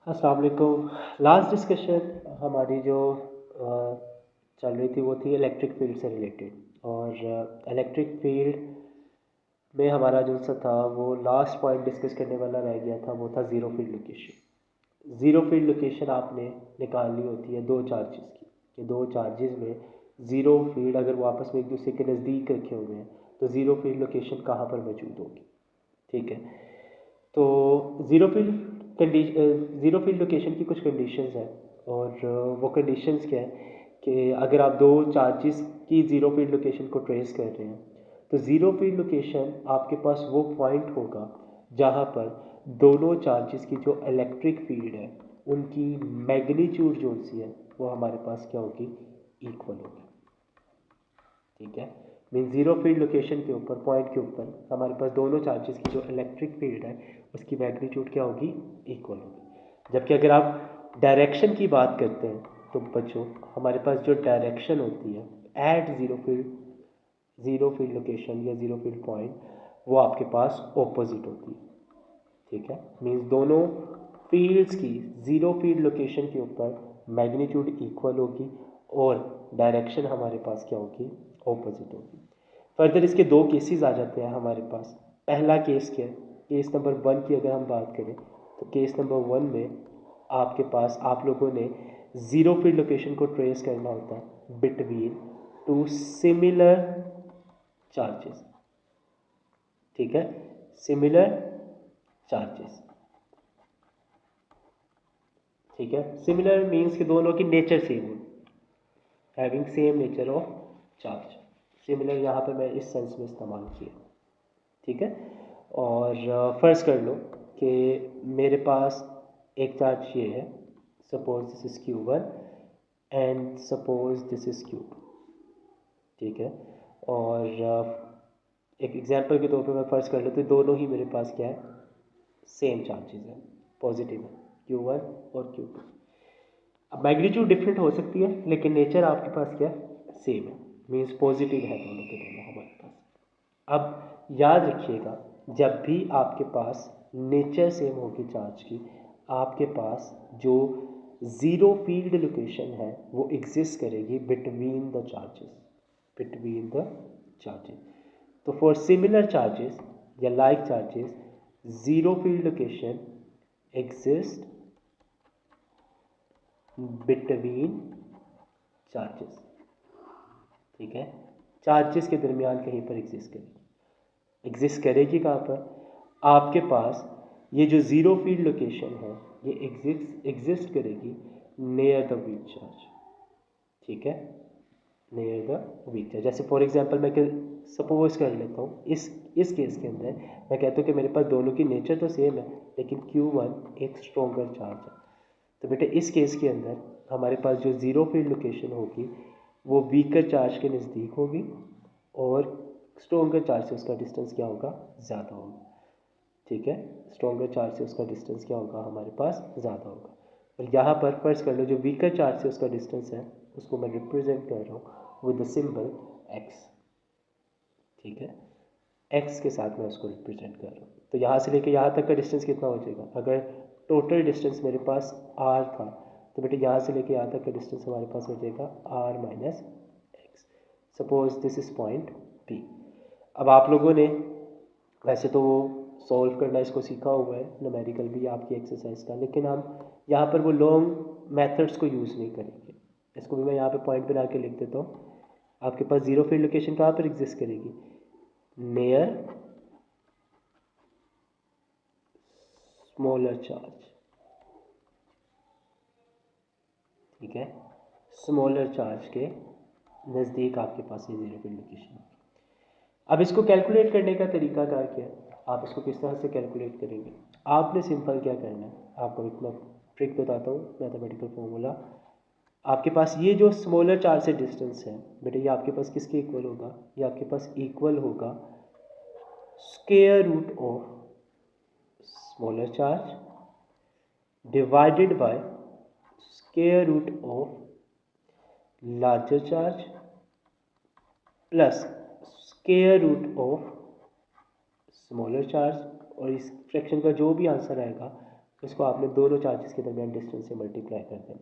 अस्सलाम वालेकुम। Last discussion हमारी जो चल रही थी वो थी इलेक्ट्रिक फील्ड से रिलेटेड। और इलेक्ट्रिक फील्ड में हमारा जो सा था वो लास्ट पॉइंट डिस्कस करने वाला रह गया था, वो था zero field location. Zero field location आपने निकालनी होती है दो चार्जेस की, कि दो चार्जेस में ज़ीरो फील्ड अगर वो आपस में एक दूसरे के नज़दीक रखे हुए हैं तो ज़ीरो फील्ड लोकेशन कहाँ पर मौजूद होगी। ठीक है, तो ज़ीरो फील्ड लोकेशन की कुछ कंडीशंस हैं। और वो कंडीशंस क्या है कि अगर आप दो चार्जेस की ज़ीरो फील्ड लोकेशन को ट्रेस कर रहे हैं तो ज़ीरो फील्ड लोकेशन आपके पास वो पॉइंट होगा जहाँ पर दोनों चार्जेस की जो इलेक्ट्रिक फील्ड है उनकी मैग्नीट्यूड जो सी है वो हमारे पास क्या होगी, इक्वल होगी। ठीक है, मीन ज़ीरो फील्ड लोकेशन के ऊपर, पॉइंट के ऊपर हमारे पास दोनों चार्जेस की जो इलेक्ट्रिक फील्ड है उसकी मैग्नीट्यूड क्या होगी, इक्वल होगी। जबकि अगर आप डायरेक्शन की बात करते हैं तो बच्चों हमारे पास जो डायरेक्शन होती है एट ज़ीरो फील्ड लोकेशन या ज़ीरो फील्ड पॉइंट वो आपके पास ऑपोजिट होती है। ठीक है, मीन्स दोनों फील्ड्स की ज़ीरो फील्ड लोकेशन के ऊपर मैग्नीट्यूड इक्वल होगी और डायरेक्शन हमारे पास क्या होगी, ऑपोजिट होगी। फर्दर इसके दो केसेस आ जाते हैं हमारे पास। पहला केस क्या है, केस नंबर वन की अगर हम बात करें तो केस नंबर वन में आपके पास आप लोगों ने ज़ीरो फील्ड लोकेशन को ट्रेस करना होता है बिटवीन टू सिमिलर चार्जेस। ठीक है, सिमिलर चार्जेस। ठीक है, सिमिलर मीन्स कि दोनों की नेचर सेम हो, having same nature of charge. Similar यहाँ पे मैं इस सेंस में इस्तेमाल किया। ठीक है, और फर्ज कर लो कि मेरे पास एक चार्ज ये है, suppose this is Q1 and suppose this is Q2। ठीक है, और एक एग्जांपल के तौर पे मैं फर्ज कर लेता हूँ दोनों ही मेरे पास क्या है, सेम चार्जेस हैं, पॉजिटिव है, Q1 और Q2। अब मैग्नीट्यूड डिफरेंट हो सकती है लेकिन नेचर आपके पास क्या सेम है, मीन्स पॉजिटिव है दोनों के दोनों हमारे पास। अब याद रखिएगा, जब भी आपके पास नेचर सेम होगी चार्ज की, आपके पास जो ज़ीरो फील्ड लोकेशन है वो एग्जिस्ट करेगी between the charges, between the charges. तो फॉर सिमिलर चार्जेस या like charges zero field location exist between charges. ठीक है, चार्जेस के दरमियान कहीं पर एग्जिस्ट करेगी कहाँ पर, आपके पास ये जो ज़ीरो फील्ड लोकेशन है ये एग्जिस्ट करेगी नियर द वीक चार्ज। ठीक है, नियर द वीक चार्ज। जैसे फॉर एग्जांपल मैं सपोज कर लेता हूँ इस केस के अंदर मैं कहता हूँ कि मेरे पास दोनों की नेचर तो सेम है लेकिन Q1 एक स्ट्रॉन्गर चार्ज है। तो बेटे इस केस के अंदर हमारे पास जो ज़ीरो फील्ड लोकेशन होगी वो वीकर चार्ज के नज़दीक होगी और स्ट्रॉन्गर चार्ज से उसका डिस्टेंस क्या होगा, ज़्यादा होगा। ठीक है, स्ट्रॉन्गर चार्ज से उसका डिस्टेंस क्या होगा, हमारे पास ज़्यादा होगा। और यहाँ पर फर्ज कर लो जो वीकर चार्ज से उसका डिस्टेंस है उसको मैं रिप्रेजेंट कर रहा हूँ विद द सिंबल एक्स। ठीक है, एक्स के साथ मैं उसको रिप्रेजेंट कर रहा हूँ। तो यहाँ से लेके यहाँ तक का डिस्टेंस कितना हो जाएगा, अगर टोटल डिस्टेंस मेरे पास आर था तो बेटे यहाँ से लेके यहाँ तक का डिस्टेंस हमारे पास हो जाएगा R minus X. Suppose this is point P. अब आप लोगों ने वैसे तो सॉल्व करना इसको सीखा हुआ है, न्यूमेरिकल भी आपकी एक्सरसाइज का, लेकिन हम यहाँ पर वो लॉन्ग मेथड्स को यूज़ नहीं करेंगे। इसको भी मैं यहाँ पे पॉइंट बना के लिख देता हूँ। आपके पास ज़ीरो फील्ड लोकेशन कहाँ पर एग्जिस्ट करेगी, नियर स्मॉलर चार्ज। ठीक है, स्मॉलर चार्ज के नज़दीक आपके पास ये ज़ीरो फील्ड लोकेशन है। अब इसको कैलकुलेट करने का तरीका क्या है, आप इसको किस तरह से कैलकुलेट करेंगे। आपने सिंपल क्या करना है, आपको एक मैं ट्रिक बताता हूँ, मैथमेटिकल फॉर्मूला। आपके पास ये जो स्मॉलर चार्ज से डिस्टेंस है बेटा ये आपके पास किसके इक्वल होगा, ये आपके पास इक्वल होगा square root of smaller charge divided by square root of larger charge plus square root of smaller charge. और इस फ्रैक्शन का जो भी आंसर आएगा इसको आपने दोनों चार्जेस के दरमियान डिस्टेंस से मल्टीप्लाई कर देना।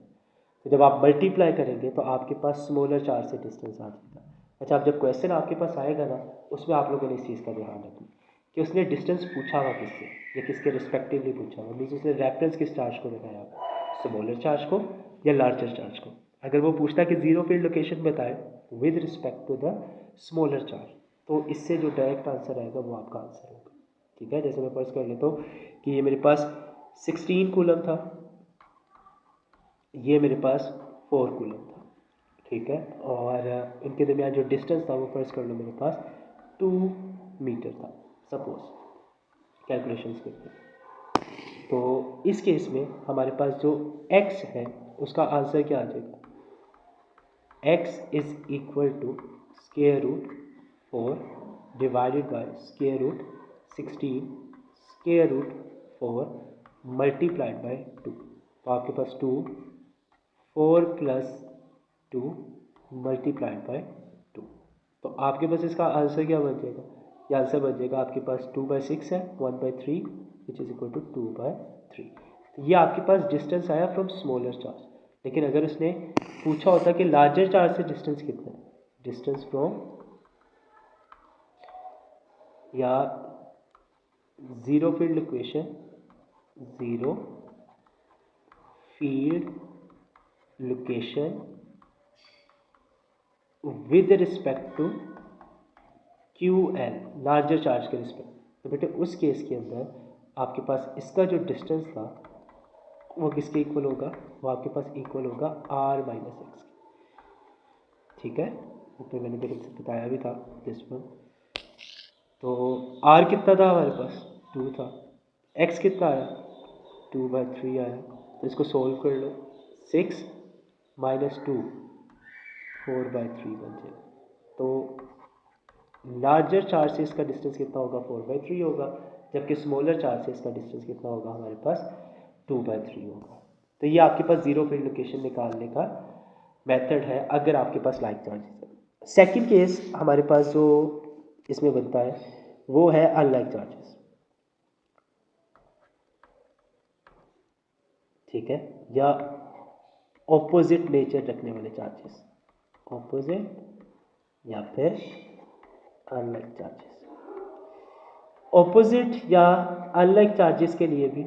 तो जब आप मल्टीप्लाई करेंगे तो आपके पास स्मॉलर चार्ज से डिस्टेंस आ जाएगा। अच्छा, अब जब क्वेश्चन आपके पास आएगा ना, उसमें आप लोगों ने इस चीज़ का ध्यान रखना कि उसने डिस्टेंस पूछा हुआ किससे या किसके रिस्पेक्टिवली पूछा हुआ, मीन्स उसने रेफरेंस किस चार्ज को लगाया हुआ, स्मॉलर चार्ज को या लार्जर चार्ज को। अगर वो पूछता कि जीरो फील्ड लोकेशन बताए with respect to the smaller charge, तो इससे जो डायरेक्ट आंसर आएगा वो आपका आंसर होगा। ठीक है, जैसे मैं फर्स्ट कर लेता हूँ कि ये मेरे पास 16 कूलम था, ये मेरे पास 4 कूलम था। ठीक है, और इनके दरमियान जो डिस्टेंस था वो फर्स्ट कर लो मेरे पास 2 मीटर था सपोज, कैलकुलेशंस करते हैं। तो इस केस में हमारे पास जो x है उसका आंसर क्या आ जाएगा, x is equal to square root 4 divided by square root 16 square root 4 multiplied by 2। तो आपके पास 2 4 प्लस 2 मल्टीप्लाइड बाय 2। तो आपके पास इसका आंसर क्या बन जाएगा, ये आंसर बन जाएगा आपके पास 2/6 है, 1/3 विच इज इक्वल टू 2/3। तो ये आपके पास डिस्टेंस आया फ्रॉम स्मॉलर चार्ज। लेकिन अगर उसने पूछा होता कि लार्जर चार्ज से डिस्टेंस कितना है, डिस्टेंस फ्रॉम या zero field equation, zero field location with respect to QL, larger charge के रिस्पेक्ट, तो बेटे उस केस के अंदर आपके पास इसका जो डिस्टेंस था वो किसके इक्वल होगा, वो आपके पास इक्वल होगा R-X। ठीक है, ऊपर मैंने पहले से बताया भी था दिस वन। तो R कितना था हमारे पास, 2 था, X कितना आया 2/3 आया। तो इसको सोल्व कर लो, 6 माइनस 2 4/3 बन जाएगा। तो लार्जर चार्ज से इसका डिस्टेंस कितना होगा, 4/3 होगा, जबकि स्मॉलर चार्ज से इसका डिस्टेंस कितना होगा हमारे पास 2/3 होगा। तो ये आपके पास जीरो फील्ड लोकेशन निकालने का मेथड है अगर आपके पास लाइक चार्जेस है। सेकंड केस हमारे पास जो इसमें बनता है वो है अनलाइक चार्जेस। ठीक है, या ऑपोजिट नेचर रखने वाले चार्जेस, ऑपोजिट या फिर अनलाइक चार्जेस। ऑपोजिट या अनलाइक चार्जेस के लिए भी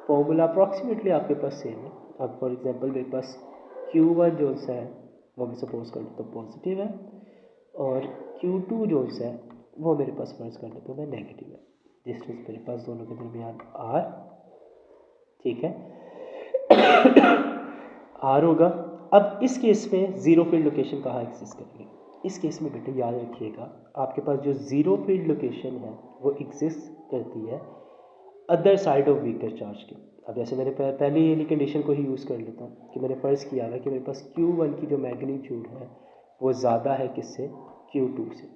फॉर्मूला अप्रॉक्सीमेटली आपके पास सेम है। अब फॉर एग्जांपल मेरे पास Q1 जो सा है वो मैं सपोज कर लेता हूँ पॉजिटिव है, और Q2 जो सा है वो मेरे पास फर्ज कर लेता हूँ मैं नेगेटिव है। डिस्टेंस मेरे पास दोनों के दरमियान R, ठीक है, R होगा। अब इस केस में जीरो फील्ड लोकेशन कहाँ एग्जिस्ट करेगी, इस केस में बेटे याद रखिएगा आपके पास जो जीरो फील्ड लोकेशन है वो एग्जिस्ट करती है other side of weaker charge के। अब जैसे मैंने पहले ये कंडीशन को ही यूज़ कर लेता हूँ कि मैंने फ़र्ज़ किया है कि मेरे पास Q1 की जो मैग्नीट्यूड है वो ज़्यादा है किससे, Q2 से।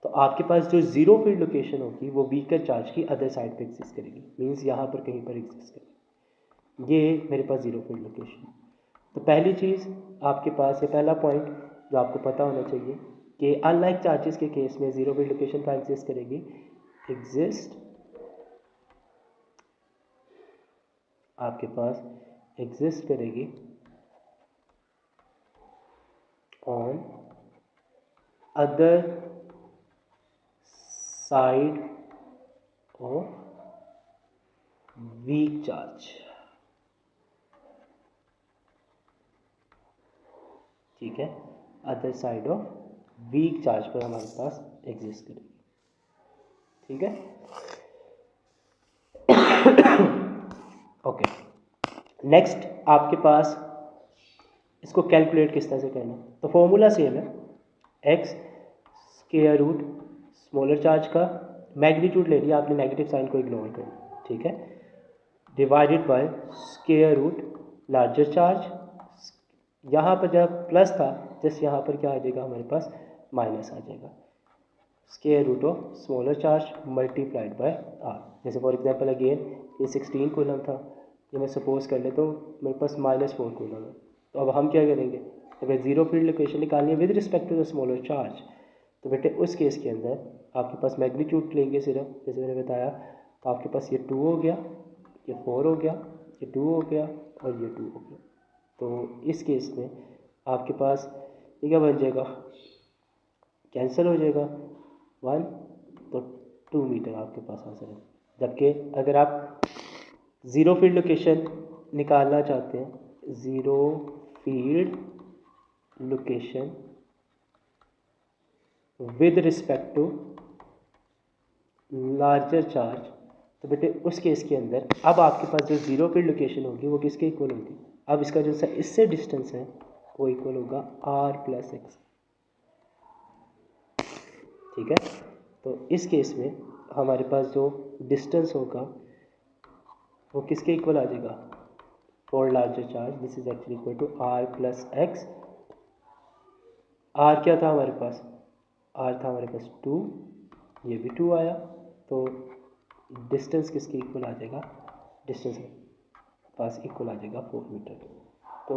तो आपके पास जो जीरो फील्ड लोकेशन होगी वो वीकर चार्ज की अदर साइड पे एग्जिस्ट करेगी, मीन्स यहाँ पर कहीं पर एग्जिस्ट करेगी। ये मेरे पास जीरो फील्ड लोकेशन। तो पहली चीज़ आपके पास, ये पहला पॉइंट जो आपको पता होना चाहिए कि अनलाइक चार्जेस के केस में जीरो फील्ड लोकेशन कहाँ एग्जिस्ट करेगी, एग्जिस्ट आपके पास एग्जिस्ट करेगी on other side of weak charge. ठीक है, other side of weak charge पर हमारे पास एग्जिस्ट करेगी। ठीक है, ओके। नेक्स्ट आपके पास इसको कैलकुलेट किस तरह से करना, तो फॉर्मूला सेम है, x square root smaller charge का मैग्नीट्यूड ले लिया आपने, नेगेटिव साइन को इग्नोर करना, ठीक है, divided by square root larger charge. यहाँ पर जब प्लस था जस्ट यहाँ पर क्या आ जाएगा हमारे पास, माइनस आ जाएगा, square root of smaller charge multiplied by r। जैसे फॉर एग्जांपल अगेन ये 16 कूलम था, ये मैं सपोज कर लेता हूँ मेरे पास -4 कूलम है। तो अब हम क्या करेंगे, अगर जीरो फील्ड लोकेशन निकालनी है with respect to the smaller charge, तो बेटे उस केस के अंदर आपके पास मैग्नीट्यूड लेंगे सिर्फ, जैसे मैंने बताया, तो आपके पास ये 2 हो गया, ये 4 हो गया, ये 2 हो गया और ये 2 हो गया। तो इस केस में आपके पास ये क्या बन जाएगा, कैंसिल हो जाएगा 1, तो 2 मीटर आपके पास आंसर है। जबकि अगर आप ज़ीरो फील्ड लोकेशन निकालना चाहते हैं, zero field location with respect to larger charge, तो बेटे उस केस के अंदर अब आपके पास जो ज़ीरो फील्ड लोकेशन होगी वो किसके इक्वल होगी, अब इसका जो इससे डिस्टेंस है वो इक्वल होगा r प्लस एक्स। ठीक है, तो इस केस में हमारे पास जो डिस्टेंस होगा वो किसके इक्वल आ जाएगा, for larger charge this is actually equal to r plus X. r क्या था हमारे पास, r था हमारे पास 2, ये भी 2 आया, तो डिस्टेंस किसके इक्वल आ जाएगा, डिस्टेंस पास इक्वल आ जाएगा 4 मीटर। तो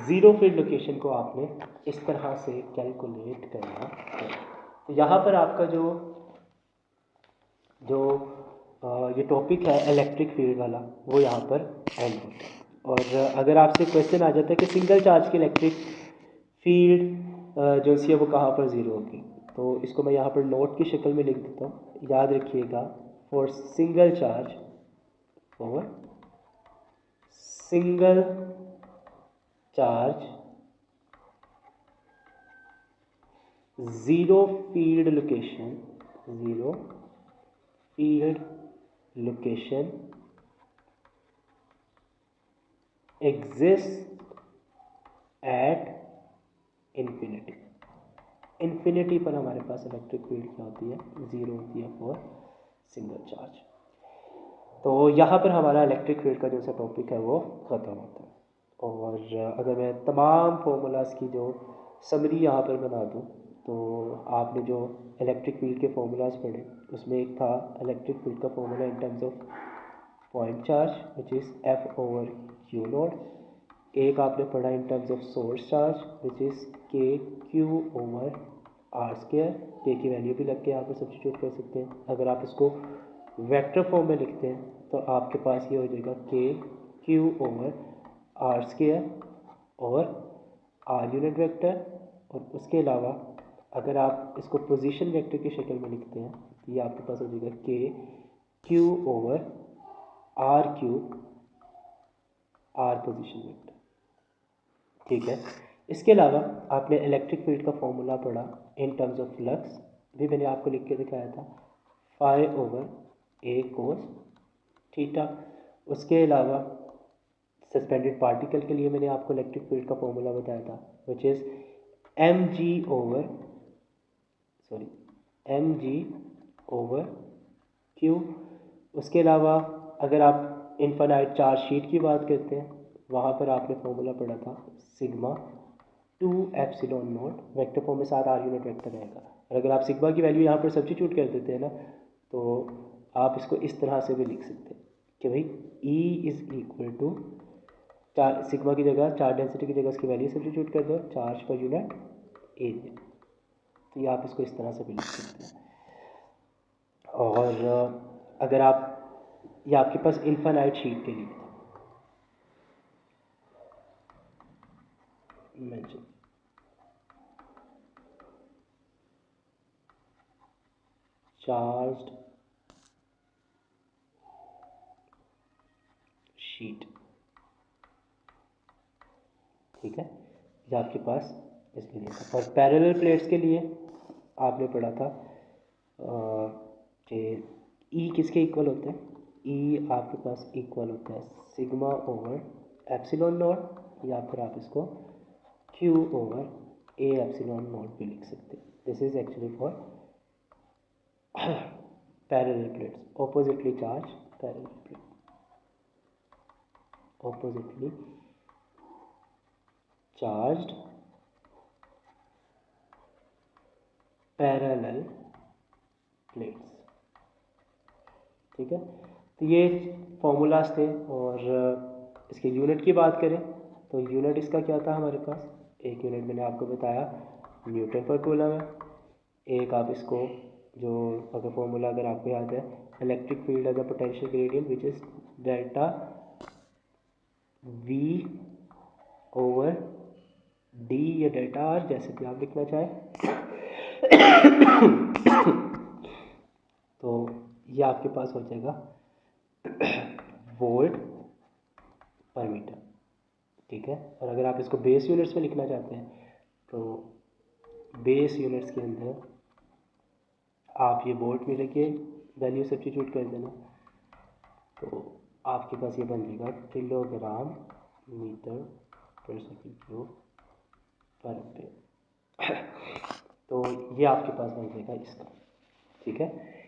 ज़ीरो फील्ड लोकेशन को आपने इस तरह से कैलकुलेट करना है। तो यहाँ पर आपका जो ये टॉपिक है इलेक्ट्रिक फील्ड वाला वो यहाँ पर एंड होता है। और अगर आपसे क्वेश्चन आ जाता है कि सिंगल चार्ज की इलेक्ट्रिक फील्ड जो सी है वो कहाँ पर ज़ीरो होगी, तो इसको मैं यहाँ पर नोट की शक्ल में लिख देता हूँ, याद रखिएगा। For single charge, for single charge zero field location, zero field location exists at infinity। Infinity पर हमारे पास इलेक्ट्रिक फील्ड क्या होती है, ज़ीरो होती है फॉर सिंगल चार्ज। तो यहाँ पर हमारा इलेक्ट्रिक फील्ड का जो सा टॉपिक है वो ख़त्म होता है। और अगर मैं तमाम फार्मूलाज की जो समरी यहाँ पर बना दूँ, तो आपने जो इलेक्ट्रिक फील्ड के फार्मूलाज पढ़े उसमें एक था इलेक्ट्रिक फील्ड का formula in terms of point charge which is F over Q not, एक आपने पढ़ा इन terms of source charge which is K Q over R square, के की वैल्यू भी लग के यहाँ पर सब्स्टिट्यूट कर सकते हैं। अगर आप इसको वेक्टर फॉर्म में लिखते हैं तो आपके पास ये हो जाएगा K Q over R square और R यूनिट वेक्टर, और उसके अलावा अगर आप इसको पोजीशन वेक्टर की शक्ल में लिखते हैं तो ये आपके पास हो जाएगा K Q over R cube R position vector. ठीक है, इसके अलावा आपने इलेक्ट्रिक फील्ड का फॉर्मूला पढ़ा इन टर्म्स ऑफ फ्लक्स, भी मैंने आपको लिख के दिखाया था, फाई ओवर ए कोस थीटा। उसके अलावा सस्पेंडेड पार्टिकल के लिए मैंने आपको इलेक्ट्रिक फील्ड का फॉर्मूला बताया था which is M G over Q. उसके अलावा अगर आप इनफाइनाइट चार्ज शीट की बात करते हैं, वहाँ पर आपने फॉर्मूला पढ़ा था sigma 2 epsilon not, vector form में साथ आर यूनिट वेक्टर रहेगा। और अगर आप सिग्मा की वैल्यू यहाँ पर सब्स्टिट्यूट कर देते हैं ना, तो आप इसको इस तरह से भी लिख सकते हैं कि भाई E इज़ इक्वल टू चार, सिग्मा की जगह चार्ज डेंसिटी की जगह इसकी वैल्यू सब्स्टिट्यूट कर दो, चार्ज पर यूनिट एरिया, तो ये आप इसको इस तरह से भी लिख सकते हैं। और अगर आप, ये आपके पास इनफाइनाइट शीट के लिए मेंशन, चार्ज्ड शीट, ठीक है, ये आपके पास इसलिए लिखा। और पैरेलल प्लेट्स के लिए आपने पढ़ा था कि E किसके इक्वल होते हैं, E आपके पास इक्वल होता है सिग्मा ओवर एप्सिलॉन नॉट, या फिर आप इसको Q over A epsilon not भी लिख सकते हैं। This is actually for parallel plates, oppositely charge parallel plate, oppositely charged parallel plates. ठीक है, तो ये फॉर्मूलाज थे। और इसके यूनिट की बात करें तो यूनिट इसका क्या था हमारे पास, एक यूनिट मैंने आपको बताया न्यूटन पर कूलम है, एक आप इसको जो अगर फॉर्मूला अगर आपको याद है, electric field as a potential gradient which is delta V over D या डेल्टा R, जैसे भी आप लिखना चाहें। तो ये आपके पास हो जाएगा वोल्ट पर मीटर, ठीक है। और अगर आप इसको बेस यूनिट्स में लिखना चाहते हैं तो बेस यूनिट्स के अंदर आप ये वोल्ट में लेके वैल्यू सब्स्टिट्यूट कर देना, तो आपके पास ये बन जाएगा किलोग्राम मीटर पर सेकंड क्यूब पर एम्पीयर। तो ये आपके पास बन जाएगा इसका, ठीक है।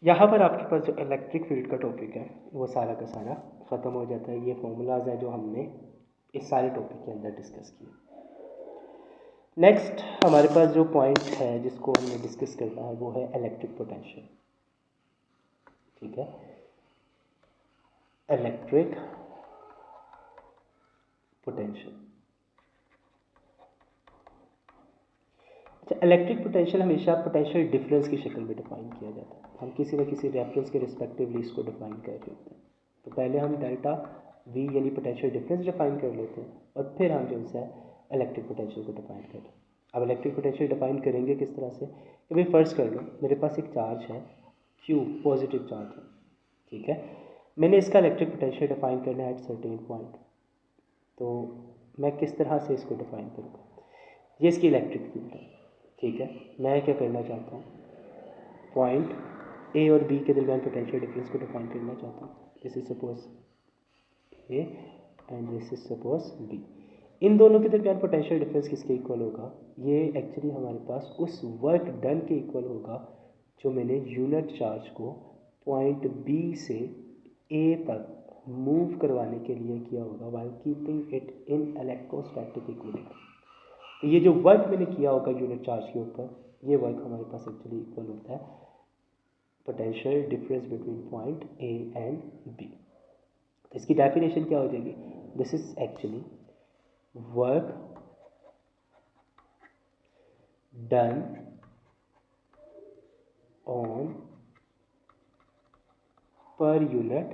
यहाँ पर आपके पास जो इलेक्ट्रिक फील्ड का टॉपिक है वो सारा का सारा ख़त्म हो जाता है। ये फॉर्मूलाज है जो हमने इस सारे टॉपिक के अंदर डिस्कस किए। नेक्स्ट हमारे पास जो पॉइंट है जिसको हमने डिस्कस करना है वो है इलेक्ट्रिक पोटेंशियल, ठीक है। इलेक्ट्रिक पोटेंशियल, अच्छा, इलेक्ट्रिक पोटेंशियल हमेशा पोटेंशियल डिफरेंस की शक्ल में डिफाइन किया जाता है। हम किसी न किसी रेफरेंस के रिस्पेक्टिवली इसको डिफाइन कर रहे होते हैं। तो पहले हम डेल्टा V यानी पोटेंशियल डिफरेंस डिफाइन कर लेते हैं और फिर हम जो है इलेक्ट्रिक पोटेंशियल को डिफाइन कर लें। अब इलेक्ट्रिक पोटेंशियल डिफाइन करेंगे किस तरह से कि भाई फर्स्ट कर लो मेरे पास एक चार्ज है Q, पॉजिटिव चार्ज है, ठीक है। मैंने इसका इलेक्ट्रिक पोटेंशियल डिफाइन करना है एट सर्टेन पॉइंट। तो मैं किस तरह से इसको डिफाइन करूँगा, ये इसकी इलेक्ट्रिक फील्ड है, ठीक है। मैं क्या करना चाहता हूँ, पॉइंट A और B के दरमियान पोटेंशियल डिफरेंस को डिफाइन करना चाहता हूँ। This is suppose A and this is suppose B। इन दोनों के दरमियान पोटेंशियल डिफरेंस किसके इक्वल होगा, ये एक्चुअली हमारे पास उस वर्क डन के इक्वल होगा जो मैंने यूनिट चार्ज को पॉइंट B से A तक मूव करवाने के लिए किया होगा while keeping it in electrostatic equilibrium. तो ये जो वर्क मैंने किया होगा यूनिट चार्ज के ऊपर, ये वर्क हमारे पास एक्चुअली इक्वल होता है potential difference between point A and B। तो इसकी डेफिनेशन क्या हो जाएगी, this is actually work done on per unit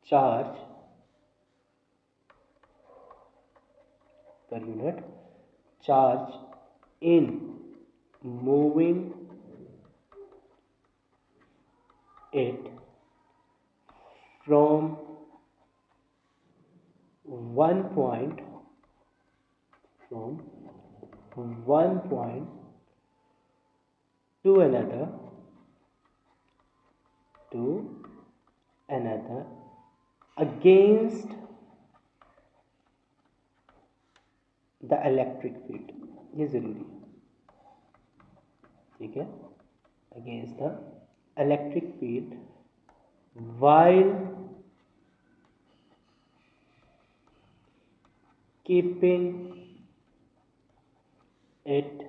charge per unit charge in moving it from one point to another against the electric field, ये ज़रूरी है, ठीक है। Against the electric field while keeping it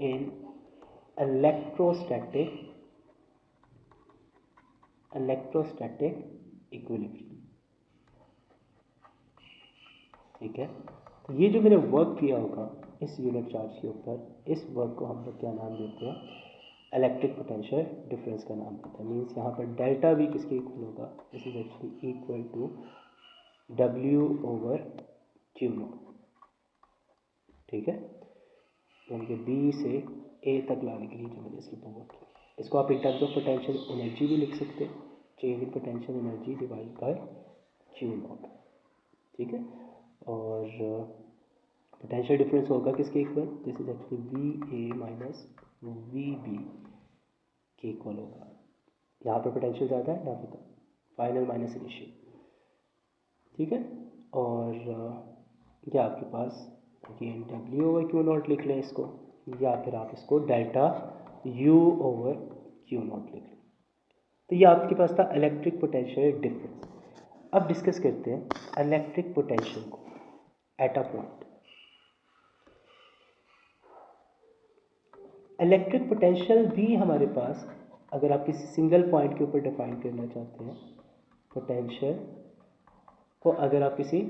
in electrostatic equilibrium, ठीक है। तो ये जो मैंने वर्क किया होगा इस यूनिट चार्ज के ऊपर, इस वर्क को हम लोग क्या नाम देते हैं, इलेक्ट्रिक पोटेंशियल डिफरेंस का नाम देते हैं। मीन्स यहाँ पर डेल्टा V किसके इक्वल होगा, this is actually equal to W over Q naught, ठीक है। यानी कि B से A तक लाने के लिए जो मैंने इसकी वर्क की, इसको आप इन टर्म्स ऑफ पोटेंशियल एनर्जी भी लिख सकते हैं, change in potential energy divide by Q naught, ठीक है। और पोटेंशियल डिफरेंस होगा किसके equal, this is actually VA minus VB के इक्वल होगा। यहाँ पर पोटेंशियल ज़्यादा है, यहाँ पर फाइनल माइनस इनिशियल, ठीक है। और ये आपके पास again W over Q nought लिख लें इसको, या फिर आप इसको delta U over Q nought लिख लें। तो ये आपके पास था इलेक्ट्रिक पोटेंशियल डिफरेंस। अब डिस्कस करते हैं इलेक्ट्रिक पोटेंशियल को at a point. Electric potential भी हमारे पास, अगर आप किसी सिंगल पॉइंट के ऊपर डिफाइन करना चाहते हैं पोटेंशियल को, अगर आप किसी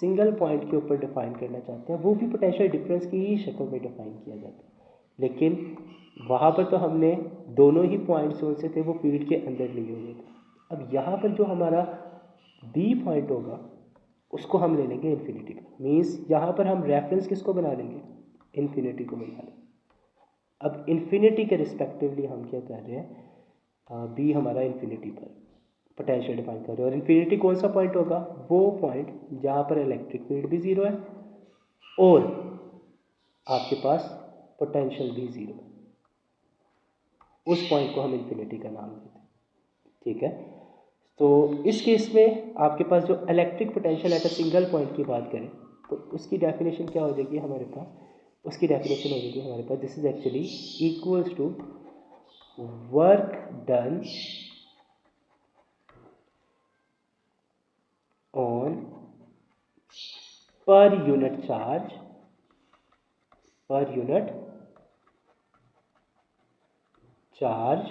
सिंगल पॉइंट के ऊपर डिफाइन करना चाहते हैं, वो भी पोटेंशियल डिफरेंस की ही शक्ल में डिफाइन किया जाता है। लेकिन वहाँ पर तो हमने दोनों ही पॉइंट्स जो से थे वो फील्ड के अंदर लिए हुए थे। अब यहाँ पर जो हमारा बी पॉइंट होगा उसको हम ले लेंगे इन्फिनिटी पर, मीन्स यहाँ पर हम रेफरेंस किसको बना लेंगे, इन्फिनिटी को बना लेंगे। अब इन्फिनिटी के रिस्पेक्टिवली हम क्या कर रहे हैं, बी हमारा इन्फिनिटी पर पोटेंशियल डिफाइन कर रहे हैं, और इन्फिनिटी कौन सा पॉइंट होगा, वो पॉइंट जहाँ पर इलेक्ट्रिक फील्ड भी ज़ीरो है और आपके पास पोटेंशियल भी ज़ीरो है, उस पॉइंट को हम इन्फिनिटी का नाम देते हैं। ठीक है, तो इस केस में आपके पास जो electric potential at a single point की बात करें तो उसकी डेफिनेशन क्या हो जाएगी हमारे पास, उसकी डेफिनेशन हो जाएगी हमारे पास, this is actually equals to work done on per unit charge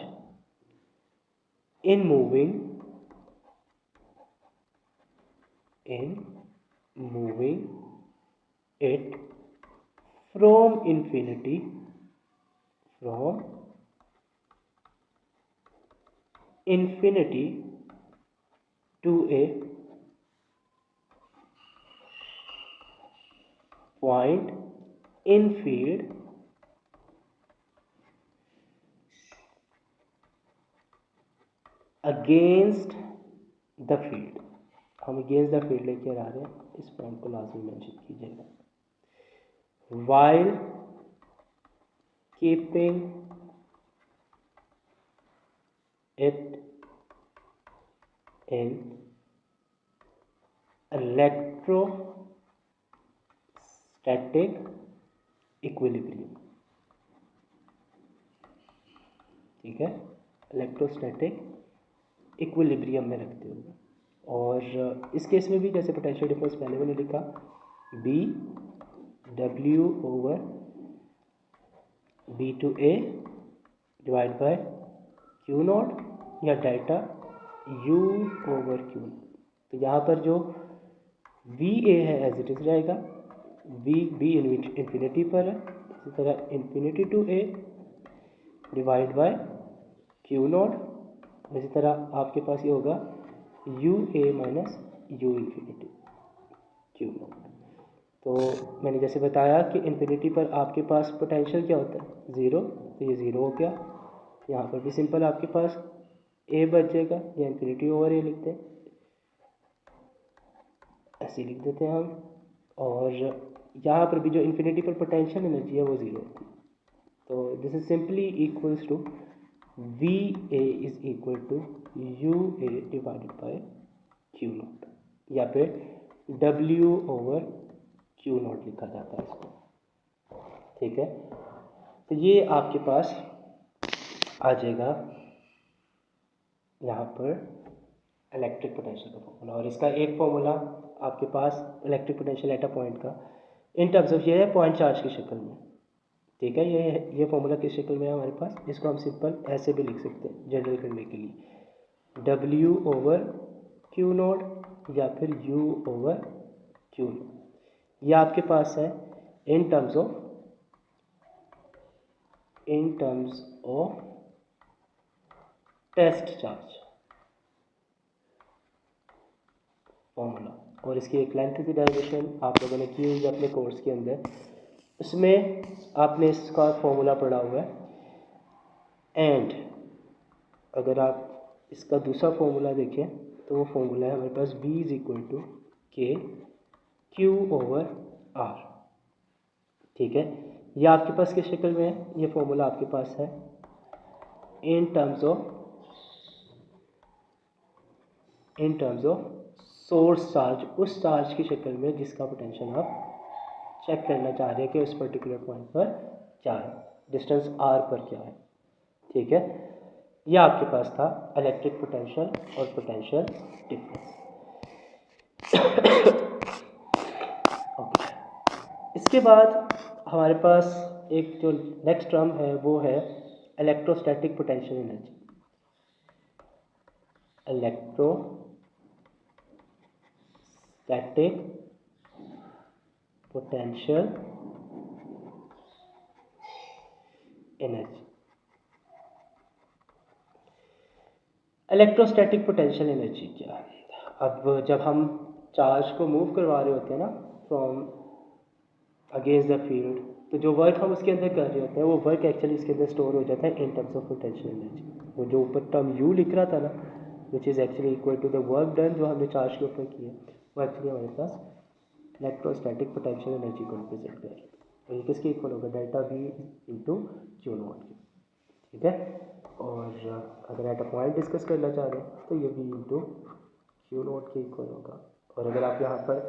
in moving it from infinity to a point in field against the field। हम अगेंस्ट द फील्ड लेके आ रहे हैं, इस पॉइंट को लाजमी मेंशन कीजिएगा। while keeping it in electrostatic equilibrium। ठीक है, इलेक्ट्रोस्टैटिक इक्विलिब्रियम में रखते हुए। और इस केस में भी जैसे पोटेंशियल डिफरेंस पहले मैंने लिखा, B W over B to A divide by Q naught या डेल्टा यू ओवर क्यू। तो यहाँ पर जो वी ए है एज इट इज रहेगा, वी बी इन्फिनिटी पर है, इसी तरह infinity to A divide by Q naught, इसी तरह आपके पास ये होगा U A minus U infinity Q naught. तो मैंने जैसे बताया कि इन्फिनिटी पर आपके पास पोटेंशियल क्या होता है, ज़ीरो, तो ये ज़ीरो हो गया। यहाँ पर भी सिंपल आपके पास ए बच जाएगा, या इन्फिनिटी ओवर ए लिखते हैं, ऐसे लिख देते हैं हम। और यहाँ पर भी जो इन्फिनिटी पर पोटेंशियल एनर्जी है वो ज़ीरो होती है। तो this is simply equals to V A is equal to U A divided by Q naught, या फिर डब्ल्यू ओवर क्यू नॉट लिखा जाता है इसको। ठीक है, तो ये आपके पास आ जाएगा यहाँ पर इलेक्ट्रिक पोटेंशियल का फॉर्मूला। और इसका एक फॉर्मूला आपके पास electric potential at a point का इन टर्म्स ऑफ ये है पॉइंट चार्ज की शक्ल में। ठीक है, ये फॉर्मूला किस शक्ल में है हमारे पास, इसको हम सिंपल ऐसे भी लिख सकते हैं जनरल करने के लिए, डब्ल्यू ओवर क्यू नॉट या फिर यू ओवर क्यू नॉट। ये आपके पास है in terms of test charge formula. और इसकी एक लेंथ की डेरिवेशन आप लोगों ने की हुई है अपने कोर्स के अंदर, उसमें आपने इसका फॉर्मूला पढ़ा हुआ है। एंड अगर आप इसका दूसरा फॉर्मूला देखें तो वो फॉर्मूला है हमारे पास v इज इक्वल टू के क्यू ओवर आर। ठीक है, ये आपके पास किस शक्ल में है, ये फॉर्मूला आपके पास है in terms of source charge, उस चार्ज की शक्ल में जिसका पोटेंशियल आप चेक करना चाह रहे हैं कि उस पर्टिकुलर पॉइंट पर क्या है, डिस्टेंस आर पर क्या है। ठीक है, यह आपके पास था इलेक्ट्रिक पोटेंशियल और पोटेंशियल डिफरेंस। ओके, इसके बाद हमारे पास एक जो नेक्स्ट टर्म है वो है electrostatic potential energy. Electrostatic potential energy. Electrostatic potential energy क्या है? अब जब हम चार्ज को मूव करवा रहे होते हैं ना फ्रॉम अगेंस्ट द फील्ड, तो जो वर्क हम उसके अंदर कर रहे होते हैं वो वर्क एक्चुअली इसके अंदर स्टोर हो जाता है in terms of potential energy. वो जो ऊपर टर्म यू लिख रहा था ना, which is actually equal to the work done जो हमने चार्ज के ऊपर किया, वो एक्चुअली हमारे पास इलेक्ट्रोस्टैटिक पोटेंशियल एनर्जी को रिप्रेजेंट कर रही है। और ये किसके इक्वल होगा? Delta V into Q naught की। ठीक है। और अगर एट अ पॉइंट डिस्कस करना चाह रहे हैं तो ये वी इंटू क्यू नॉट के इक्वल होगा। और अगर आप यहाँ पर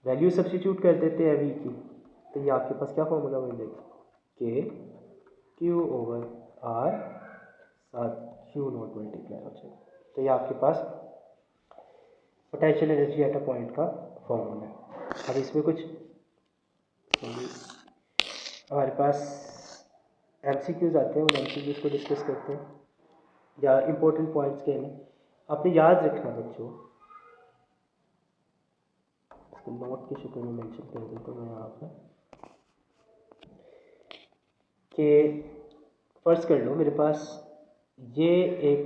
वैल्यू सब्स्टिट्यूट कर देते हैं वी की, तो ये आपके पास क्या फॉर्मूला बन जाएगा? के क्यू ओवर आर साथ क्यू नॉट मल्टीप्लाई हो जाएगा। तो ये आपके पास potential energy at a point का फॉर्मूला है। अब इसमें कुछ हमारे पास एमसीक्यूज आते हैं, उन एमसीक्यूज को डिस्कस करते हैं या इम्पोर्टेंट पॉइंट्स के हैं। आपने याद रखना बच्चों, इसको नोट की शक्ल में मेंशन कर देता हूँ मैं यहाँ पर, कि फर्ज कर लो मेरे पास ये एक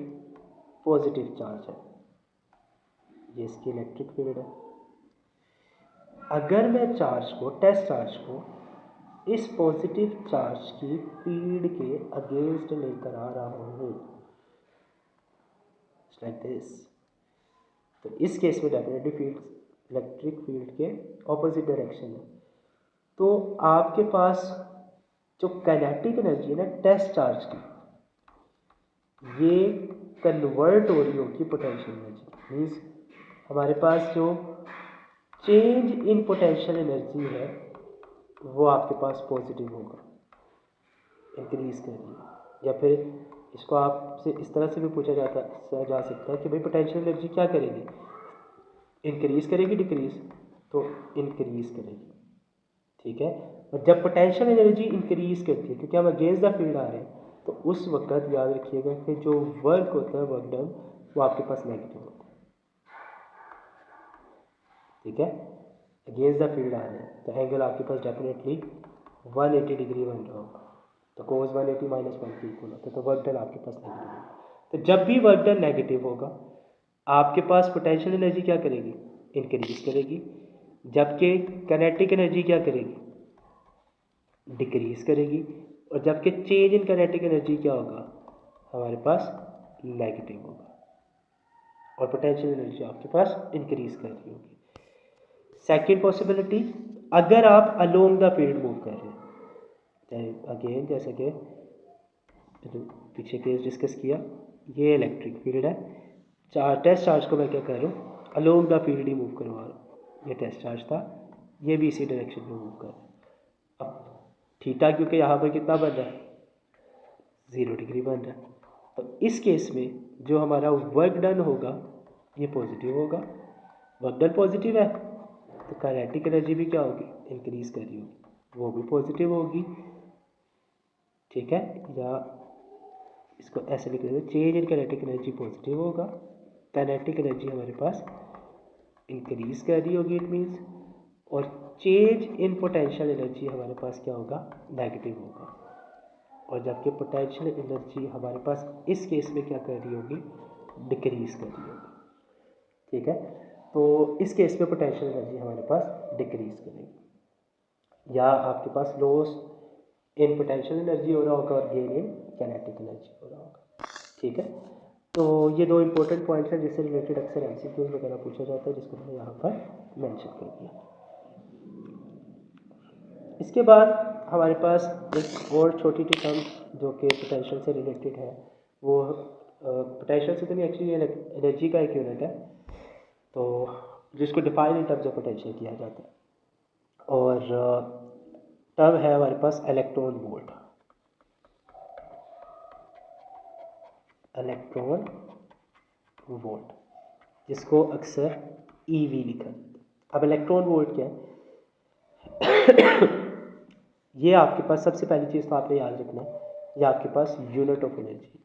पॉजिटिव चार्ज है, ये इसकी इलेक्ट्रिक फील्ड है। अगर मैं चार्ज को, टेस्ट चार्ज को इस पॉजिटिव चार्ज की फील्ड के अगेंस्ट लेकर आ रहा हूँ, लाइक दिस, तो इस केस में डेफिनेटली फील्ड इलेक्ट्रिक फील्ड के ऑपोजिट डायरेक्शन है। तो आपके पास जो काइनेटिक एनर्जी है ना टेस्ट चार्ज की, ये कन्वर्ट हो रही होगी पोटेंशियल एनर्जी। मीन्स हमारे पास जो चेंज इन पोटेंशियल एनर्जी है वो आपके पास पॉजिटिव होगा, इंक्रीज कर रही है। या फिर इसको आपसे इस तरह से भी पूछा जा सकता है कि भाई पोटेंशियल एनर्जी क्या करेगी? इंक्रीज करेगी, डिक्रीज? तो इंक्रीज करेगी। ठीक है। और जब पोटेंशियल एनर्जी इंक्रीज करती है, क्योंकि हम अगेंस्ट द फील्ड आ रहे हैं, तो उस वक्त याद रखिएगा कि जो वर्क होता है, वर्क डन, वो आपके पास नेगेटिव होता है। ठीक है। अगेंस्ट द फील्ड आ रहे हैं तो एंगल आपके पास डेफिनेटली 180 डिग्री बन रहा होगा। तो कोस 180 माइनस 1 के इक्वल होता है, तो वर्क डन आपके पास नेगेटिव होगा। तो जब भी वर्क डन नेगेटिव होगा, आपके पास पोटेंशियल एनर्जी क्या करेगी? इंक्रीज करेगी। जबकि काइनेटिक एनर्जी क्या करेगी? डिक्रीज करेगी। और जबकि चेंज इन काइनेटिक एनर्जी क्या होगा? हमारे पास नेगेटिव होगा। और पोटेंशियल एनर्जी आपके पास इंक्रीज कर रही होगी। सेकेंड पॉसिबिलिटी, अगर आप अलोंग द फील्ड मूव कर रहे हैं, अगेन जैसे कि पीछे केस डिस्कस किया, ये इलेक्ट्रिक फील्ड है, टेस्ट चार्ज को मैं क्या कर रहा हूँ? Along the field he move करवा रहा हूँ। ये टेस्ट चार्ज था, ये भी इसी डायरेक्शन में मूव कर रहा है। अब थीटा क्योंकि यहाँ पर कितना बन रहा है? 0 डिग्री बन रहा है। तो इस केस में जो हमारा वर्क डन होगा ये पॉजिटिव होगा। वर्क डन पॉजिटिव है तो काइनेटिक एनर्जी भी क्या होगी? इंक्रीज कर रही होगी, वो भी पॉजिटिव होगी। ठीक है। या इसको ऐसे लिख देते, change in kinetic energy positive होगा, काइनेटिक एनर्जी हमारे पास इंक्रीज कर रही होगी, इट मीन्स। और चेंज इन पोटेंशियल एनर्जी हमारे पास क्या होगा? नेगेटिव होगा। और जबकि पोटेंशियल एनर्जी हमारे पास इस केस में क्या कर रही होगी? डिक्रीज कर रही होगी। ठीक है। तो इस केस में पोटेंशियल एनर्जी हमारे पास डिक्रीज करेगी, या आपके पास लॉस इन पोटेंशियल एनर्जी हो रहा होगा और गेन इन काइनेटिक एनर्जी हो रहा होगा। ठीक है। तो ये दो इंपॉर्टेंट पॉइंट्स हैं जिससे रिलेटेड अक्सर एमसीक्यूज वगैरह पूछा जाता है, जिसको मैंने यहाँ पर मेंशन कर दिया। इसके बाद हमारे पास एक और छोटी सी टर्म जो कि पोटेंशियल से रिलेटेड है, वो पोटेंशियल से तो नहीं, एक्चुअली एनर्जी का एक यूनिट है, तो जिसको define in terms of potential किया जाता है। और टर्म है हमारे पास इलेक्ट्रॉन वोल्ट। इलेक्ट्रॉन वोल्ट जिसको अक्सर ईवी लिखा जाता है। अब इलेक्ट्रॉन वोल्ट क्या है? ये आपके पास सबसे पहली चीज़ तो आपने याद रखना है, ये आपके पास unit of energy,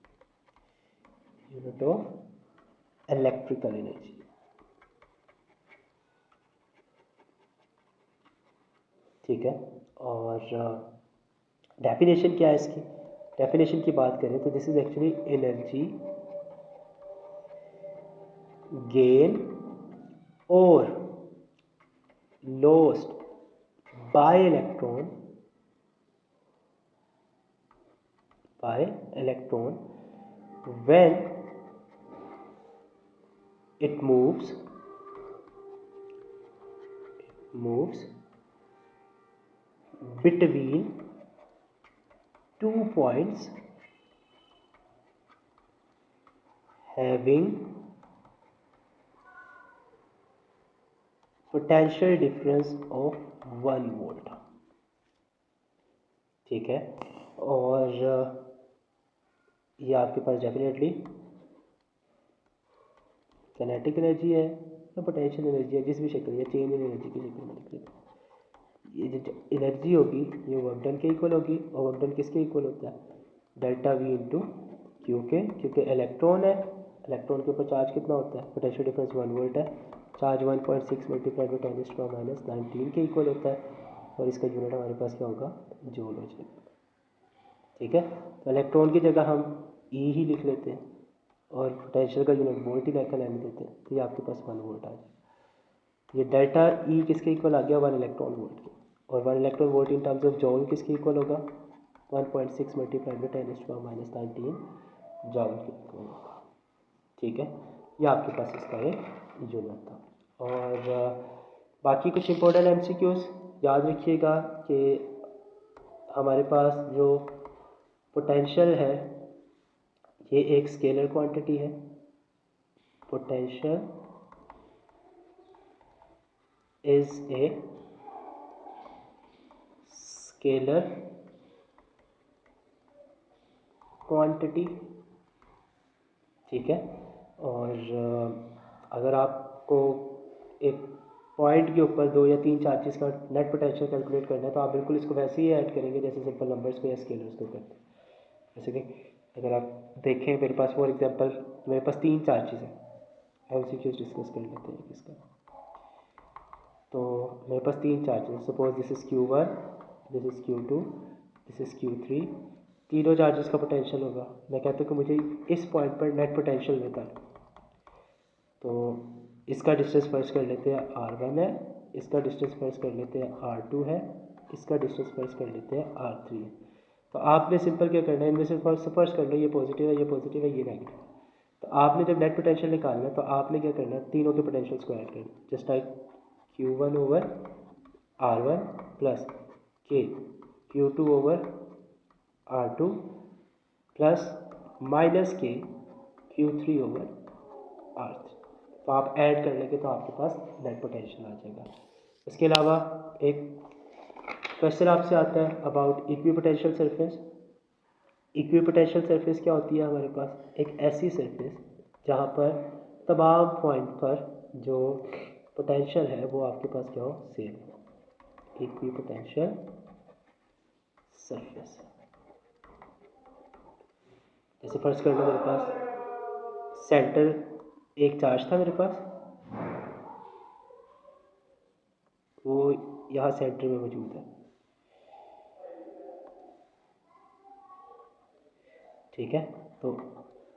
unit of electrical energy. ठीक है। और डेफिनेशन क्या है इसकी? डेफिनेशन की बात करें तो this is actually energy gain or lost by electron when it moves between 2 points having potential difference of 1 volt। ठीक है, और ये आपके पास डेफिनेटली काइनेटिक एनर्जी है या पोटेंशियल एनर्जी है, जिस भी शक्ल या चेंज इन एनर्जी की शक्ल में लिख लेते हैं। ये जो एनर्जी होगी ये वर्क डन के इक्वल होगी, और वर्क डन किसके इक्वल होता है? डेल्टा वी इंटू क्यू के, क्योंकि इलेक्ट्रॉन है, इलेक्ट्रॉन के ऊपर चार्ज कितना होता है? पोटेंशियल डिफरेंस 1 वोल्ट है। चार्ज 1.6 मल्टीप्लाइड बाई 10⁻⁻19 के इक्वल होता है, और इसका यूनिट हमारे पास क्या होगा? जूल हो जाएगा। ठीक है, तो इलेक्ट्रॉन की जगह हम ई ही लिख लेते हैं और पोटेंशियल का यूनिट वोल्ट ही लेकर लेने देते हैं, तो ये आपके पास 1 वोल्ट आ जाए। ये डेल्टा ई किसके इक्वल आ गया? 1 इलेक्ट्रॉन वोल्ट के, और 1 electron volt in terms of जॉल किसके इक्वल होगा? 1.6 मल्टीप्लाइड बाई 10⁻⁻19 जॉल के इक्वल होगा। ठीक है, ये आपके पास इसका एक यूनिट था। और बाकी कुछ इंपॉर्टेंट एमसीक्यूज याद रखिएगा कि हमारे पास जो पोटेंशियल है ये एक स्केलर क्वांटिटी है। Potential is a scalar quantity. ठीक है, और अगर आपको एक पॉइंट के ऊपर 2 या 3 चार्जेस का नेट पोटेंशियल कैलकुलेट करना है तो आप बिल्कुल इसको वैसे ही ऐड करेंगे जैसे सिंपल नंबर्स को या स्केलर्स को करते हैं। जैसे कि अगर आप देखें मेरे पास फॉर एग्जांपल मेरे पास 3 चार्जेस हैं, एमसीक्यूज डिस्कस कर लेते हैं इसका। तो मेरे पास 3 charges, suppose this is Q1, this is Q2, this is Q3। तीनों चार्जेस का पोटेंशियल होगा। मैं कहता हूँ कि मुझे इस पॉइंट पर नेट पोटेंशियल बता, तो इसका डिस्टेंस फर्स्ट कर लेते हैं R1 है, इसका डिस्टेंस फर्स्ट कर लेते हैं R2 है, इसका डिस्टेंस फर्स्ट कर लेते हैं R3 है। तो आपने सिंपल क्या करना है, इनमें से फर्स्ट कर लो, ये पॉजिटिव है, ये पॉजिटिव है, ये नेगेटिव है। तो आपने जब नेट पोटेंशियल निकालना है तो आपने क्या करना है, तीनों के पोटेंशियल्स को ऐड करना, just like Q1 over R1 plus के Q2 over R2 plus minus के Q3 ओवर R3। तो आप ऐड कर लेंगे तो आपके पास नेट पोटेंशियल आ जाएगा। इसके अलावा एक क्वेश्चन आपसे आता है about equipotential surface. Equipotential surface क्या होती है? हमारे पास एक ऐसी सरफेस जहाँ पर तमाम पॉइंट पर जो पोटेंशियल है वो आपके पास क्या हो? सेम हो। Equipotential surface. जैसे फर्स्ट कर लो, मेरे पास सेंटर एक चार्ज था मेरे पास, वो यहाँ सेंटर में मौजूद है। ठीक है, तो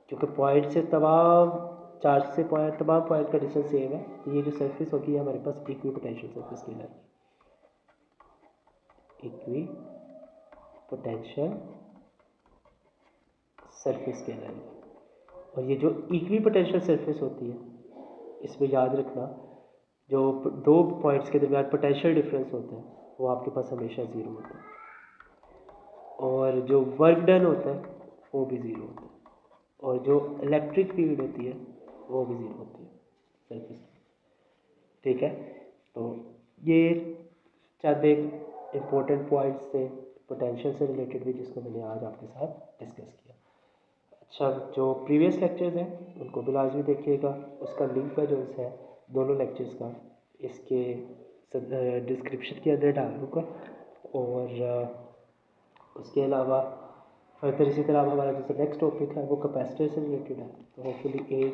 क्योंकि पॉइंट से तमाम चार्ज से पॉइंट तमाम पॉइंट का डिस्टेंस सेम है, तो ये जो सरफेस होगी हमारे पास इक्विपोटेंशियल सरफेस कहलाएगी। इक्विपोटेंशियल सरफेस कहलाएगी। और ये जो इक्विपोटेंशियल सरफेस होती है इसमें याद रखना, जो 2 पॉइंट्स के दरमियान पोटेंशियल डिफरेंस होता है वो आपके पास हमेशा 0 होता है, और जो वर्क डन होता है वो भी 0 होता है, और जो इलेक्ट्रिक फील्ड होती है वो भी 0 होती है सरफेस। ठीक है, तो ये चंद एक इम्पोर्टेंट पॉइंट्स थे पोटेंशियल से रिलेटेड भी, जिसको मैंने आज आपके साथ डिस्कस किया। अच्छा, जो प्रीवियस लेक्चर्स हैं उनको भी लाजमी देखिएगा, उसका लिंक है जो है दोनों लेक्चर्स का इसके डिस्क्रिप्शन के अंदर डाल दूँगा। और उसके अलावा फर्दर इसी तरह हमारा जैसे नेक्स्ट टॉपिक है वो कैपेसिटर से रिलेटेड है, तो होपफुली 1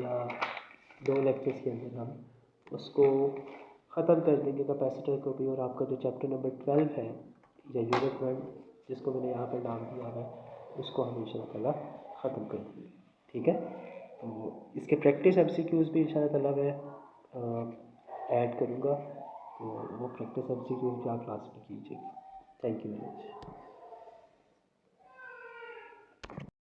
या 2 लेक्चर्स के अंदर हम उसको ख़त्म कर देंगे कैपेसिटर को भी, और आपका जो चैप्टर नंबर 12 है या यूनिट 1 जिसको मैंने यहाँ पर नाम दिया है उसको हम इंशाल्लाह ख़त्म कर देंगे। ठीक है, तो इसके प्रैक्टिस एमसीक्यूज़ भी इंशाअल्लाह मैं ऐड करूँगा, तो वो प्रैक्टिस एमसीक्यूज़ भी आप क्लास में कीजिएगा। Thank you very much.